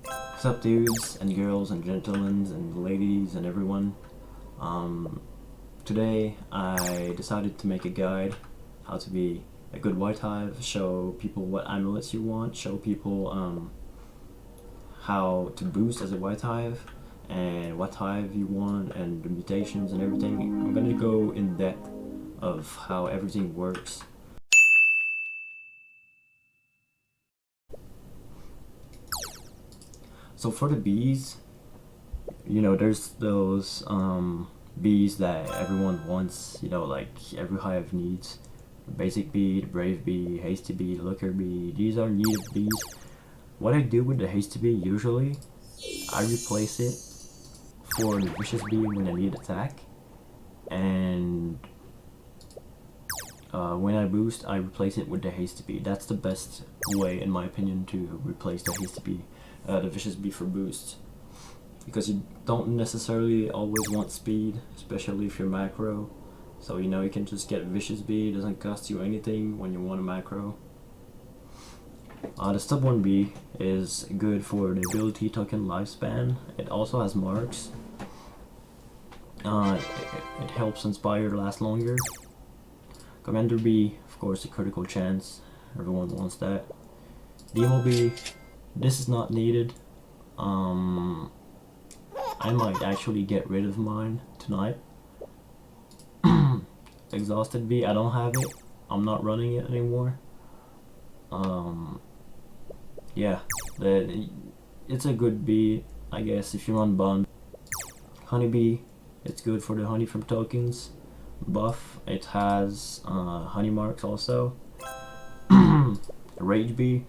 What's up, dudes and girls and gentlemen and ladies and everyone? Um, Today I decided to make a guide how to be a good white hive, show people what amulets you want, show people how to boost as a white hive and what hive you want and the mutations and everything. I'm gonna go in depth of how everything works. So for the bees, there's those bees that everyone wants, like every hive needs. The basic bee, the brave bee, hasty bee, the looker bee. These are needed bees. What I do with the hasty bee usually, I replace it for the vicious bee when I need attack, and when I boost, I replace it with the hasty bee. That's the best way, in my opinion, to replace the hasty bee, the vicious bee for boost. Because you don't necessarily always want speed, especially if you're macro. So you can just get vicious bee, it doesn't cost you anything when you want a macro. The stub 1 bee is good for the ability token lifespan. It also has marks. It helps inspire last longer. Commander bee, of course, a critical chance. Everyone wants that. Demo bee, this is not needed. I might actually get rid of mine tonight. Exhausted bee, I don't have it. I'm not running it anymore. Yeah, it's a good bee, I guess, if you run bond. Honeybee, it's good for the honey from tokens buff. It has honey marks also. Rage bee,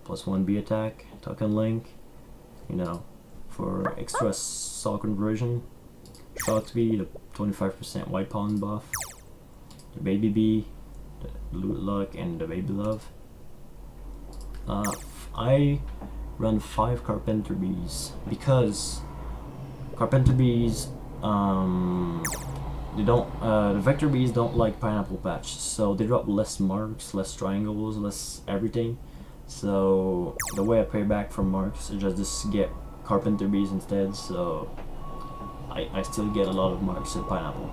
+1 bee attack, token link, for extra saw conversion. Shock bee, the 25% white pollen buff. The baby bee, the loot luck, and the baby love. I run 5 carpenter bees because carpenter bees, they don't. The vector bees don't like pineapple patch, so they drop less marks, less triangles, less everything. So the way I pay back for marks is just get carpenter bees instead. So I still get a lot of marks in pineapple.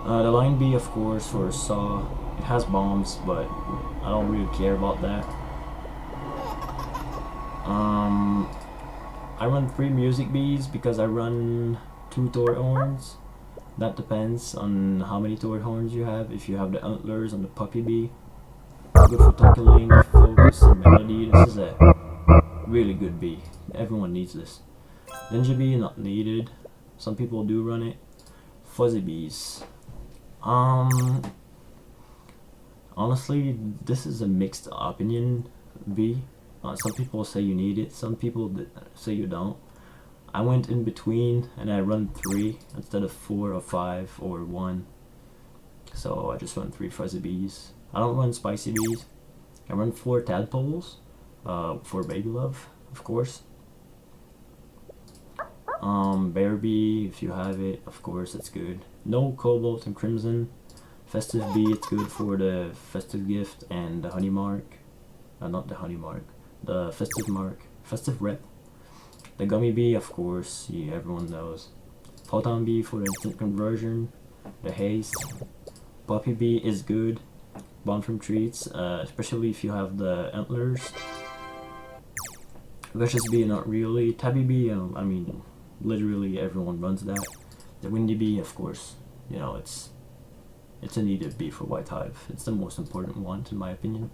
The line bee, of course, for saw. It has bombs, but I don't really care about that. I run 3 music bees because I run 2 toy horns. That depends on how many toy horns you have. If you have the antlers on the puppy bee, good for token focus, and melody. This is a really good bee. Everyone needs this. Ninja bee, not needed. Some people do run it. Fuzzy bees. Honestly, this is a mixed opinion bee. Some people say you need it, some people say you don't. I went in between and I run 3 instead of 4 or 5 or 1. So I just run 3 fuzzy bees. I don't run spicy bees. I run 4 tadpoles for baby love, of course. Bear bee, if you have it, of course, it's good. No cobalt and crimson. Festive bee, it's good for the festive gift and the honey mark. Not the honey mark, the festive mark, festive rep. The gummy bee, of course, everyone knows. Photon bee for the instant conversion. The haste. Puppy bee is good. Bond from treats, especially if you have the antlers. Vicious bee, not really. Tabby bee, I mean, literally everyone runs that. The windy bee, of course, it's a needed bee for white hive. It's the most important one, in my opinion.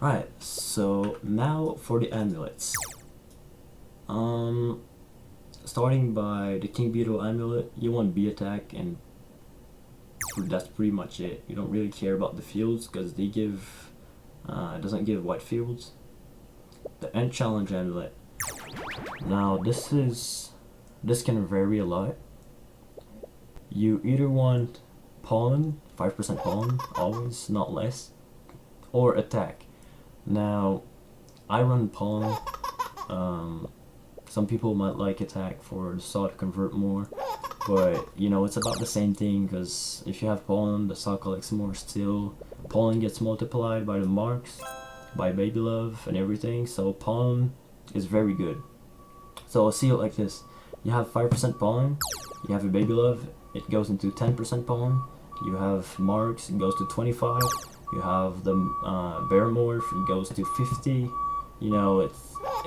Right, so now for the amulets. Starting by the King Beetle amulet, you want bee attack, and that's pretty much it. You don't really care about the fields because they give, it doesn't give white fields. The End Challenge amulet. Now this can vary a lot. You either want pollen, 5% pollen, always, not less, or attack. Now, I run pollen. Some people might like attack for the saw to convert more. but you know, it's about the same thing, because if you have pollen, the sock collects more still. Pollen gets multiplied by the marks, by baby love and everything, so pollen is very good. So I'll see it like this: you have 5% pollen, you have a baby love, it goes into 10% pollen. You have marks, it goes to 25. You have the baromorph, it goes to 50. You know, it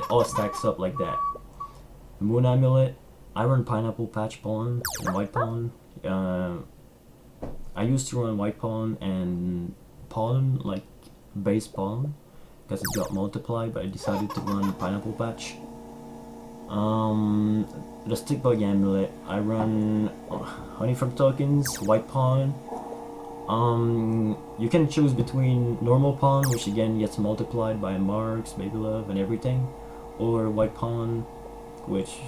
all stacks up like that. The moon amulet, I run pineapple patch pollen and white pollen. I used to run white pollen and pollen, like base pollen, because it got multiplied, but I decided to run pineapple patch. The stick bug amulet, I run honey from tokens, white pollen. You can choose between normal pollen, which again gets multiplied by marks, baby love, and everything, or white pollen, which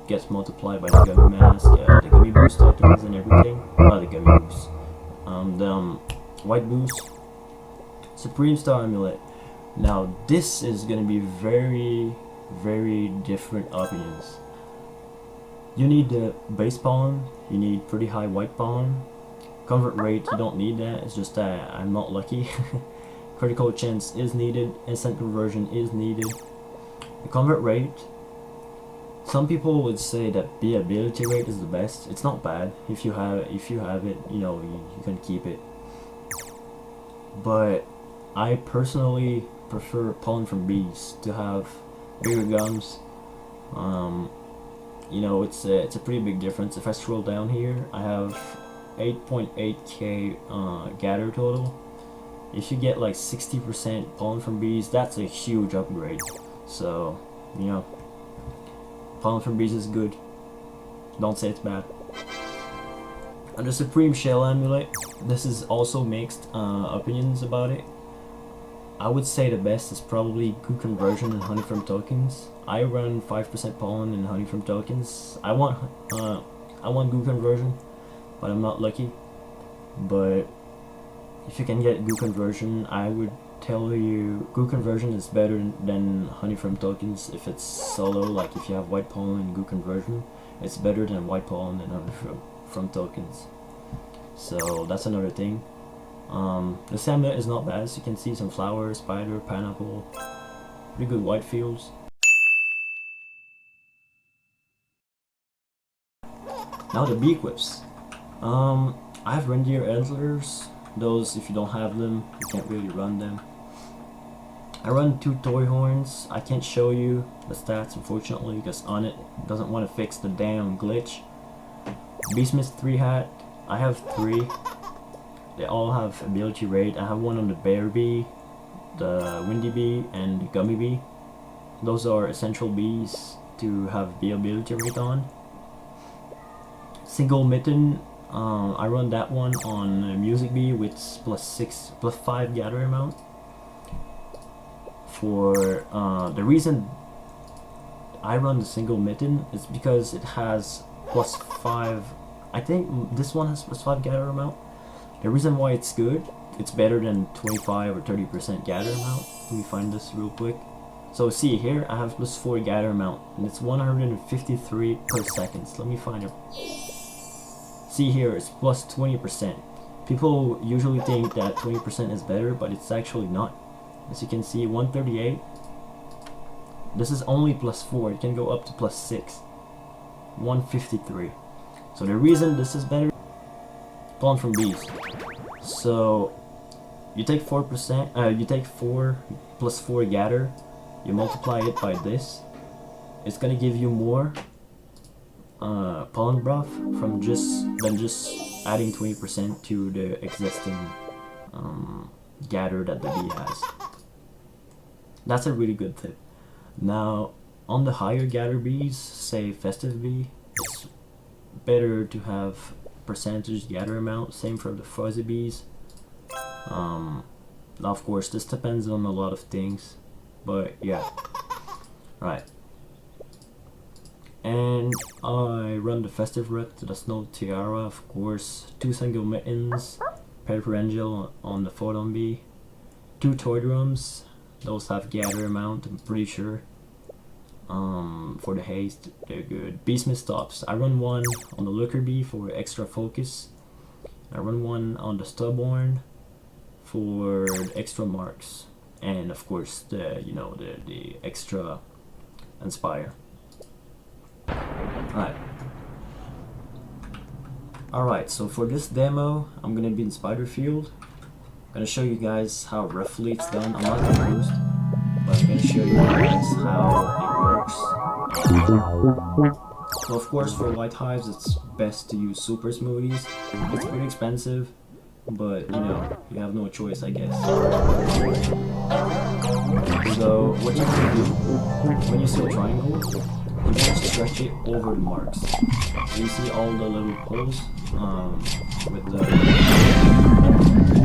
gets multiplied by the gummy mask, the gummy boost items, and everything. Not the gummy boost. The white boost, supreme star amulet. Now this is gonna be very, very different opinions. You need the base pollen, you need pretty high white pollen. Convert rate, you don't need that, it's just that I'm not lucky. Critical chance is needed, instant conversion is needed. The convert rate, some people would say that the ability rate is the best. It's not bad. If you have it, you know, you can keep it. But I personally prefer pollen from bees to have bigger gums. You know, it's a pretty big difference. If I scroll down here, I have 8.8k gather total. If you get like 60% pollen from bees, that's a huge upgrade. So, you know, pollen from bees is good. Don't say it's bad. And the supreme shell amulet, this is also mixed opinions about it. I would say the best is probably goo conversion and honey from tokens. I run 5% pollen and honey from tokens. I want goo conversion, but I'm not lucky. But if you can get goo conversion, I would tell you goo conversion is better than honey from tokens. If it's solo, like if you have white pollen and goo conversion, it's better than white pollen and honey from tokens. So that's another thing. The amulet is not bad, as you can see, some flowers, spider, pineapple, pretty good white fields. Now the bee equips. I have reindeer antlers. Those, if you don't have them, you can't really run them. I run 2 toy horns. I can't show you the stats, unfortunately, because on it doesn't want to fix the damn glitch. Beesmith 3 hat. I have 3. They all have ability rate. I have one on the bear bee, the windy bee, and the gummy bee. Those are essential bees to have the ability rate on. Single mitten, I run that one on music bee with +5 gather amount. For the reason I run the single mitten is because it has +5. I think this one has +5 gather amount. The reason why it's good, it's better than 25 or 30% gather amount. Let me find this real quick. So see here, I have +4 gather amount, and it's 153 per second. So let me find it. See here, it's +20%. People usually think that 20% is better, but it's actually not. As you can see, 138. This is only +4. It can go up to +6. 153. So the reason this is better, pollen from bees. So you take 4%. You take 4 +4 gather. You multiply it by this. It's gonna give you more pollen broth from just adding 20% to the existing gather that the bee has. That's a really good tip. Now, on the higher gather bees, say festive bee, it's better to have percentage gather amount. Same for the fuzzy bees. Now, of course, this depends on a lot of things, but yeah. Right. And I run the festive rep to the snow tiara, of course. 2 single mittens, peripherangeal on the photon bee. 2 toy drums. Those have gather amount, I'm pretty sure. For the haste, they're good. Beastman stops. I run one on the looker bee for extra focus. I run one on the stubborn for extra marks, and of course the the extra inspire. Alright, so for this demo, I'm gonna be in Spider Field. I'm gonna show you guys how roughly it's done. I'm not gonna boost, but I'm gonna show you guys how it works. So of course for white hives it's best to use super smoothies. It's pretty expensive, but you have no choice, I guess. So what you can do when you see a triangle, you want to stretch it over the marks. So you see all the little poles with the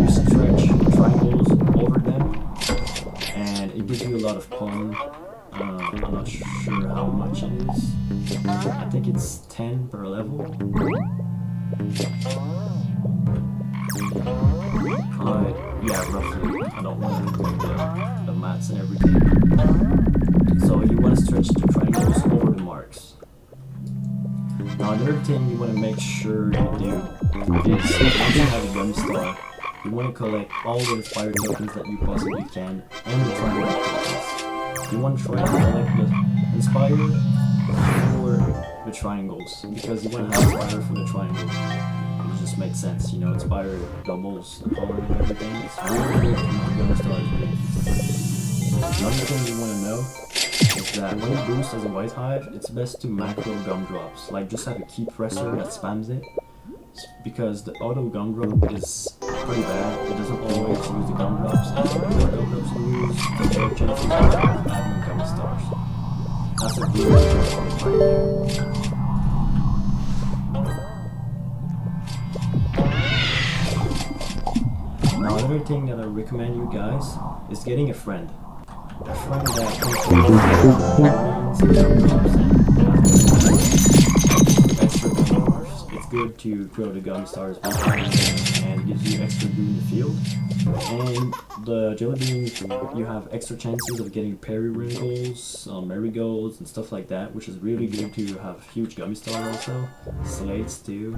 you stretch triangles over them, and it gives you a lot of pollen. I'm not sure how much it is. I think it's 10 per level. Yeah, roughly. I don't want to make the mats and everything. So you want to stretch the triangles over the marks. Now another thing you want to make sure you do is once you have a gum star, you want to collect all the inspired tokens that you possibly can and the triangle tokens. You want to try to collect the inspired for the triangles because you want to have inspired for the triangle. It just makes sense, inspire doubles the power and everything. It's really good to make gum stars big. Another thing you want to know is that when you boost as a white hive, it's best to macro gumdrops. Like just have a key presser that spams it, because the auto gumdrop is pretty bad. It doesn't always use the gumdrops, and the more gumdrops you use, the more chances you have of having gum stars. That's a really good point right there. Now another thing that I recommend you guys is getting a friend. A friend that extra gum stars. It's good to grow the gum stars and it gives you extra glue in the field. And the jelly beans, you have extra chances of getting periwinkles, marigolds, and stuff like that, which is really good to have huge gummy stars also. Slates too.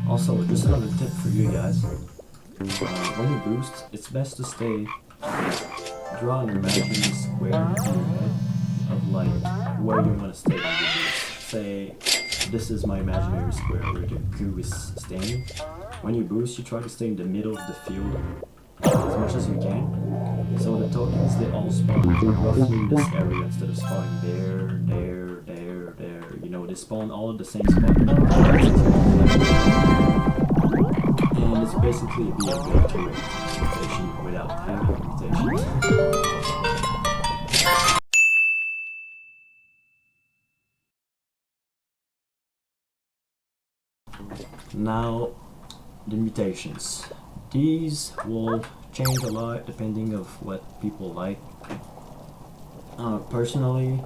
Also, just another tip for you guys. When you boost, it's best to draw an imaginary square in your head of like where you want to stay when you boost. Say, this is my imaginary square where the goo is staying. When you boost, you try to stay in the middle of the field as much as you can. So the tokens, they all spawn roughly in this area instead of spawning there. They spawn all at the same spot. And it's basically being able to mutation without having mutations. Now, the mutations. These will change a lot depending of what people like. Personally,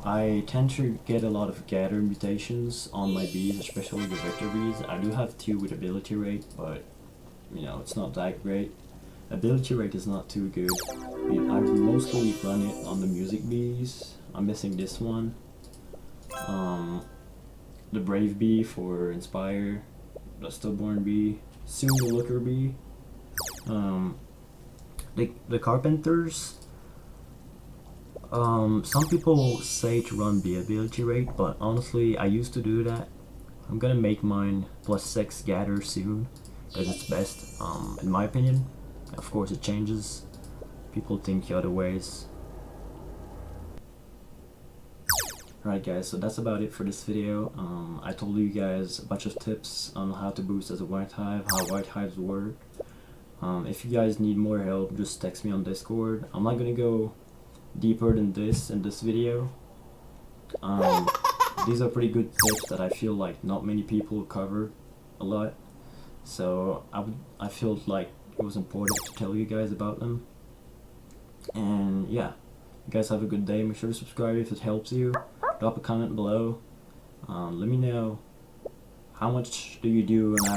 I tend to get a lot of gather mutations on my bees, especially the vector bees. I do have 2 with ability rate, but it's not that great. Ability rate is not too good. I mostly run it on the music bees. I'm missing this one. The brave bee for inspire, the stillborn bee, soon the looker bee. The carpenters. Some people say to run the ability rate, but honestly, I used to do that. I'm gonna make mine +6 gather soon, because it's best, in my opinion. Of course, it changes. People think other ways. Alright guys, so that's about it for this video. I told you guys a bunch of tips on how to boost as a white hive, how white hives work. If you guys need more help, just text me on Discord. I'm not gonna go deeper than this in this video. These are pretty good tips that I feel like not many people cover a lot, so I felt like it was important to tell you guys about them. And yeah, you guys have a good day. Make sure to subscribe if it helps you. Drop a comment below. Let me know how much do you do on average